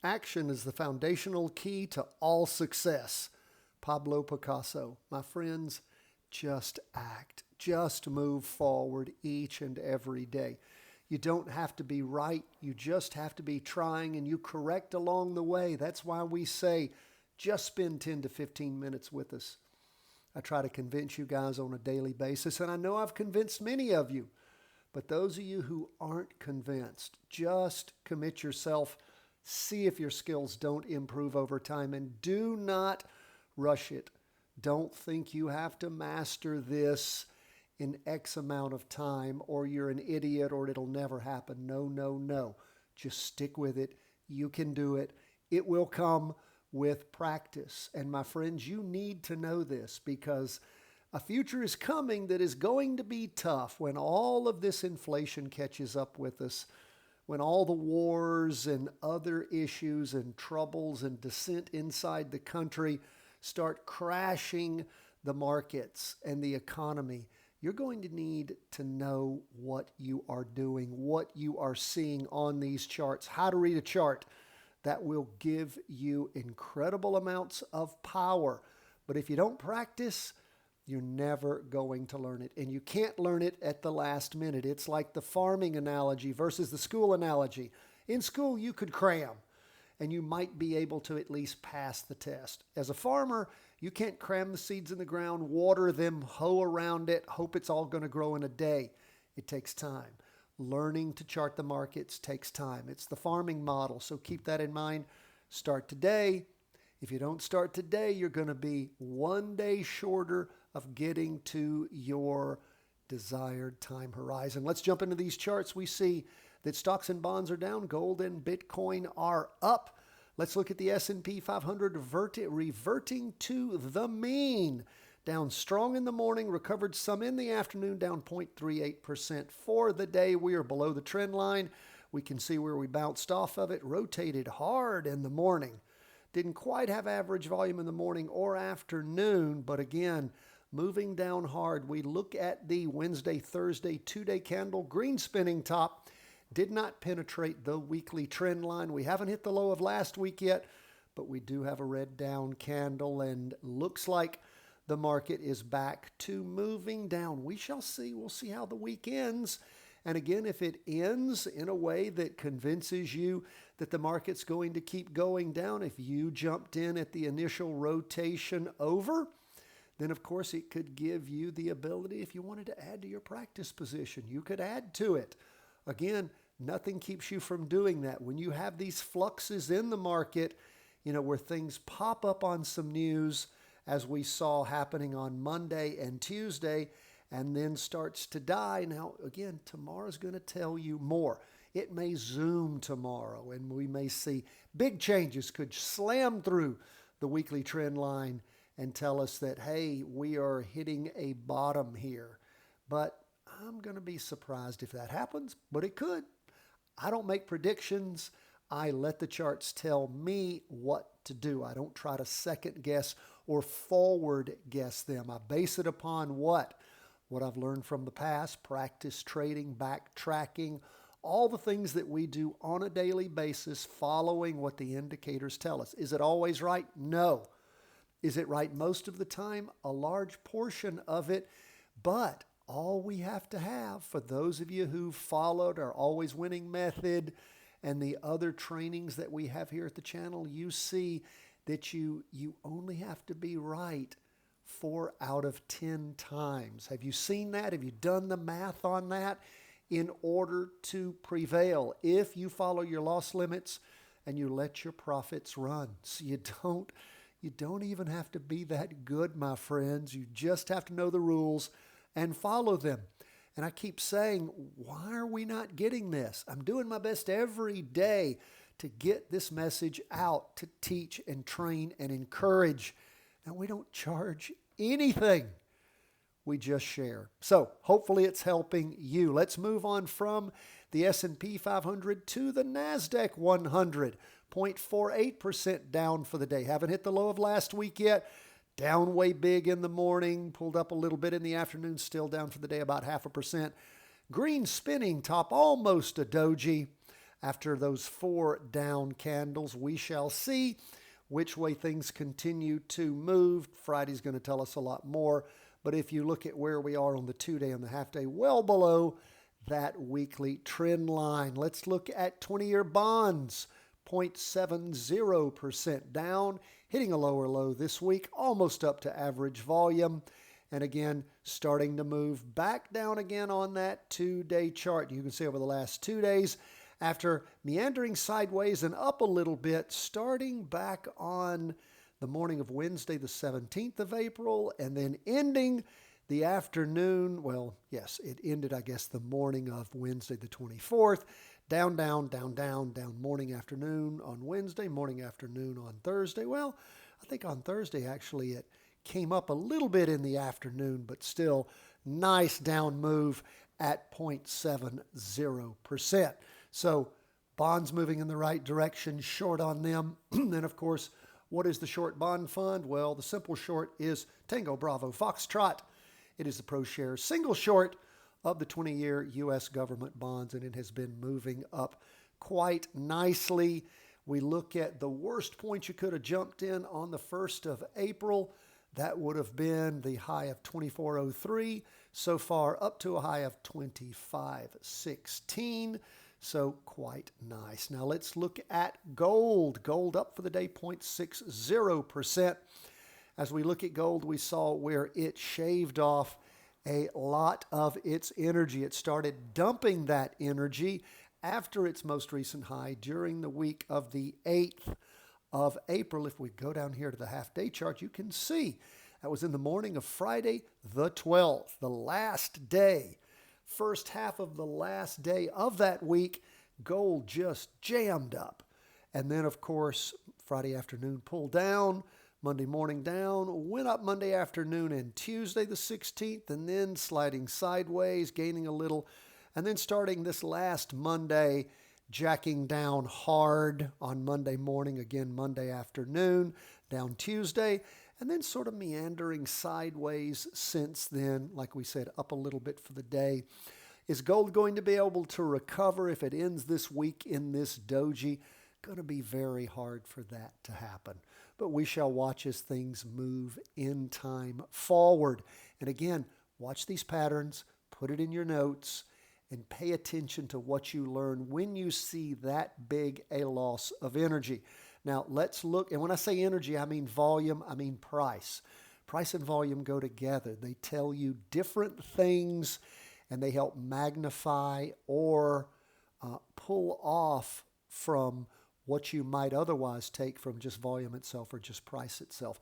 Action is the foundational key to all success. Pablo Picasso. My friends, just act. Just move forward each and every day. You don't have to be right. You just have to be trying, and you correct along the way. That's why we say just spend 10 to 15 minutes with us. I try to convince you guys on a daily basis, and I know I've convinced many of you. But those of you who aren't convinced, just commit yourself. See if your skills don't improve over time, and do not rush it. Don't think you have to master this in X amount of time, or you're an idiot, or it'll never happen. No, no, no. Just stick with it. You can do it. It will come with practice. And my friends, you need to know this, because a future is coming that is going to be tough when all of this inflation catches up with us, when all the wars and other issues and troubles and dissent inside the country start crashing the markets and the economy. You're going to need to know what you are doing, what you are seeing on these charts, how to read a chart. That will give you incredible amounts of power. But if you don't practice, you're never going to learn it. And you can't learn it at the last minute. It's like the farming analogy versus the school analogy. In school, you could cram, and you might be able to at least pass the test. As a farmer, you can't cram the seeds in the ground, water them, hoe around it, hope it's all going to grow in a day. It takes time. Learning to chart the markets takes time. It's the farming model, so keep that in mind. Start today. If you don't start today, you're going to be one day shorter of getting to your desired time horizon. Let's jump into these charts. We see that stocks and bonds are down. Gold and Bitcoin are up. Let's look at the S&P 500 reverting to the mean. Down strong in the morning, recovered some in the afternoon, down 0.38% for the day. We are below the trend line. We can see where we bounced off of it, rotated hard in the morning. Didn't quite have average volume in the morning or afternoon, but again, moving down hard. We look at the Wednesday, Thursday, 2-day candle, green spinning top. Did not penetrate the weekly trend line. We haven't hit the low of last week yet, but we do have a red down candle, and looks like the market is back to moving down. We shall see. We'll see how the week ends. And again, if it ends in a way that convinces you that the market's going to keep going down, if you jumped in at the initial rotation over, then of course it could give you the ability, if you wanted to add to your practice position, you could add to it. Again, nothing keeps you from doing that. When you have these fluxes in the market, where things pop up on some news, as we saw happening on Monday and Tuesday, and then starts to die. Now, again, tomorrow's going to tell you more. It may zoom tomorrow, and we may see big changes could slam through the weekly trend line and tell us that, hey, we are hitting a bottom here. But I'm going to be surprised if that happens, but it could. I don't make predictions. I let the charts tell me what to do. I don't try to second guess or forward guess them. I base it upon what? What I've learned from the past, practice trading, backtracking, all the things that we do on a daily basis, following what the indicators tell us. Is it always right? No. Is it right most of the time? A large portion of it. But all we have to have, for those of you who followed our Always Winning method and the other trainings that we have here at the channel, you see that you only have to be right 4 out of 10 times. Have you seen that? Have you done the math on that? In order to prevail, if you follow your loss limits and you let your profits run. So you don't even have to be that good, my friends. You just have to know the rules and follow them. And I keep saying, why are we not getting this? I'm doing my best every day to get this message out, to teach and train and encourage. And we don't charge anything. We just share. So hopefully it's helping you. Let's move on from the S&P 500 to the NASDAQ 100. 0.48% down for the day. Haven't hit the low of last week yet. Down way big in the morning, pulled up a little bit in the afternoon, still down for the day about 0.5%. Green spinning top, almost a doji. After those 4 down candles, we shall see which way things continue to move. Friday's going to tell us a lot more. But if you look at where we are on the 2-day and the half-day, well below that weekly trend line. Let's look at 20-year bonds, 0.70% down, hitting a lower low this week, almost up to average volume. And again, starting to move back down again on that 2-day chart. You can see over the last 2 days, after meandering sideways and up a little bit, starting back on the morning of Wednesday, the 17th of April, and then ending the afternoon. Well, yes, it ended, I guess, the morning of Wednesday, the 24th. Down, down, down, down, down, morning, afternoon on Wednesday, morning, afternoon on Thursday. Well, I think on Thursday, actually, it came up a little bit in the afternoon, but still nice down move at 0.70%. So bonds moving in the right direction, short on them. And of course, what is the short bond fund? Well, the simple short is Tango Bravo Foxtrot. It is the ProShares single short of the 20-year U.S. government bonds, and it has been moving up quite nicely. We look at the worst point you could have jumped in on the 1st of April. That would have been the high of 24.03. So far, up to a high of 25.16. So quite nice. Now let's look at gold. Gold up for the day, 0.60%. As we look at gold, we saw where it shaved off a lot of its energy. It started dumping that energy after its most recent high during the week of the 8th of April. If we go down here to the half-day chart, you can see that was in the morning of Friday the 12th, the last day. First half of the last day of that week, gold just jammed up. And then, of course, Friday afternoon pulled down, Monday morning down, went up Monday afternoon and Tuesday the 16th, and then sliding sideways, gaining a little, and then starting this last Monday, jacking down hard on Monday morning, again Monday afternoon, down Tuesday, and then sort of meandering sideways since then, like we said, up a little bit for the day. Is gold going to be able to recover if it ends this week in this doji? Going to be very hard for that to happen. But we shall watch as things move in time forward. And again, watch these patterns, put it in your notes, and pay attention to what you learn when you see that big a loss of energy. Now, let's look, and when I say energy, I mean volume, I mean price. Price and volume go together. They tell you different things, and they help magnify or pull off from what you might otherwise take from just volume itself or just price itself.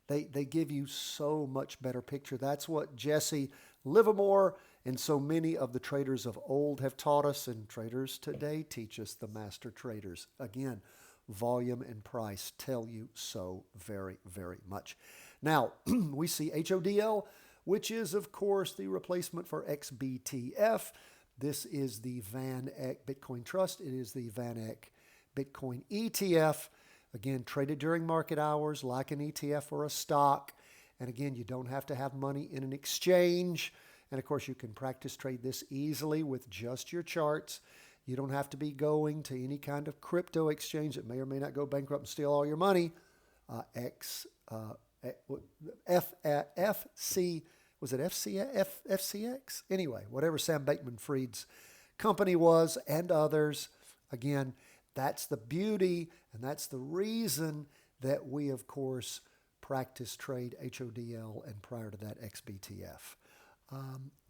They give you so much better picture. That's what Jesse Livermore and so many of the traders of old have taught us, and traders today teach us, the master traders. Again, volume and price tell you so very, very much. Now, we see HODL, which is, of course, the replacement for XBTF. This is the Van Eck Bitcoin Trust. It is the Van Eck Bitcoin ETF. Again, traded during market hours like an ETF or a stock. And again, you don't have to have money in an exchange. And of course, you can practice trade this easily with just your charts. You don't have to be going to any kind of crypto exchange that may or may not go bankrupt and steal all your money. FCX? Anyway, whatever Sam Bankman-Fried's company was and others. Again, that's the beauty and that's the reason that we, of course, practice trade HODL and prior to that XBTF.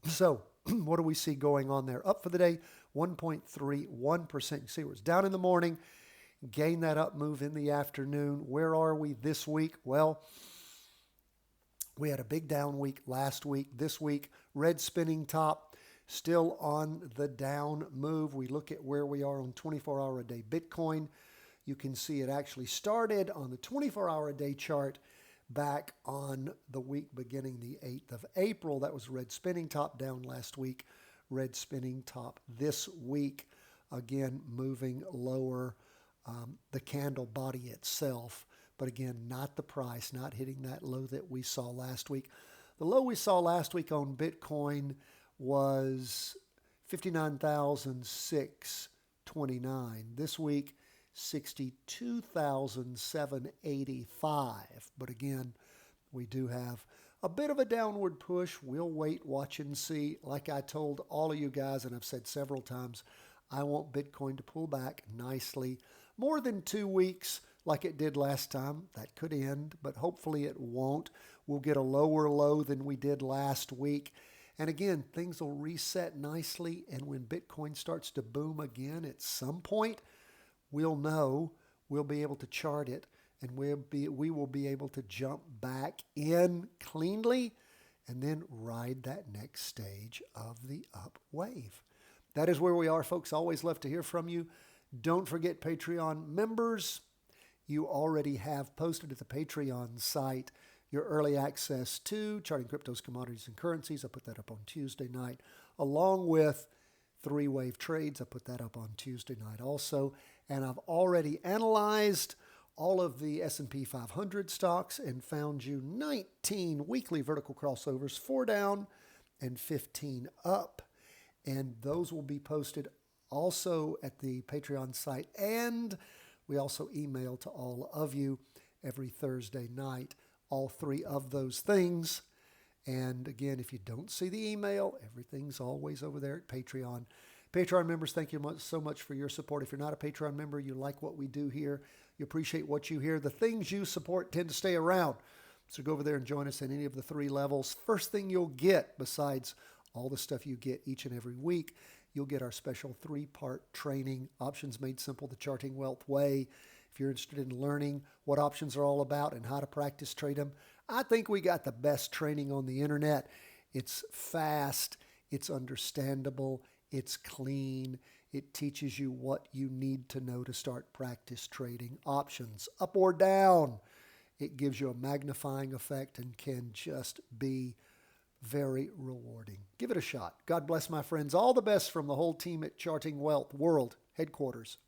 So what do we see going on there? Up for the day, 1.31%. You see where it's down in the morning, gain that up move in the afternoon. Where are we this week? Well, we had a big down week last week. This week, red spinning top, still on the down move. We look at where we are on 24-hour-a-day Bitcoin. You can see it actually started on the 24-hour-a-day chart back on the week beginning the 8th of April. That was red spinning top down last week, red spinning top this week. Again, moving lower, the candle body itself. But again, not the price, not hitting that low that we saw last week. The low we saw last week on Bitcoin was $59,600. 29. This week, 62,785. But again, we do have a bit of a downward push. We'll wait, watch, and see. Like I told all of you guys, and I've said several times, I want Bitcoin to pull back nicely. More than 2 weeks like it did last time. That could end, but hopefully it won't. We'll get a lower low than we did last week. And again, things will reset nicely. And when Bitcoin starts to boom again at some point, we'll know, we'll be able to chart it, and we will be able to jump back in cleanly and then ride that next stage of the up wave. That is where we are, folks. Always love to hear from you. Don't forget Patreon members. You already have posted at the Patreon site your early access to Charting Cryptos, Commodities, and Currencies. I put that up on Tuesday night, along with 3-wave trades. I put that up on Tuesday night also. And I've already analyzed all of the S&P 500 stocks and found you 19 weekly vertical crossovers, 4 down and 15 up. And those will be posted also at the Patreon site. And we also email to all of you every Thursday night, all 3 of those things. And again, if you don't see the email, everything's always over there at Patreon. Patreon members, thank you so much for your support. If you're not a Patreon member, you like what we do here, you appreciate what you hear, the things you support tend to stay around. So go over there and join us in any of the 3 levels. First thing you'll get, besides all the stuff you get each and every week, you'll get our special 3-part training, Options Made Simple, the Charting Wealth Way. If you're interested in learning what options are all about and how to practice trade them, I think we got the best training on the internet. It's fast, it's understandable, it's clean. It teaches you what you need to know to start practice trading options, up or down. It gives you a magnifying effect and can just be very rewarding. Give it a shot. God bless, my friends. All the best from the whole team at Charting Wealth World Headquarters.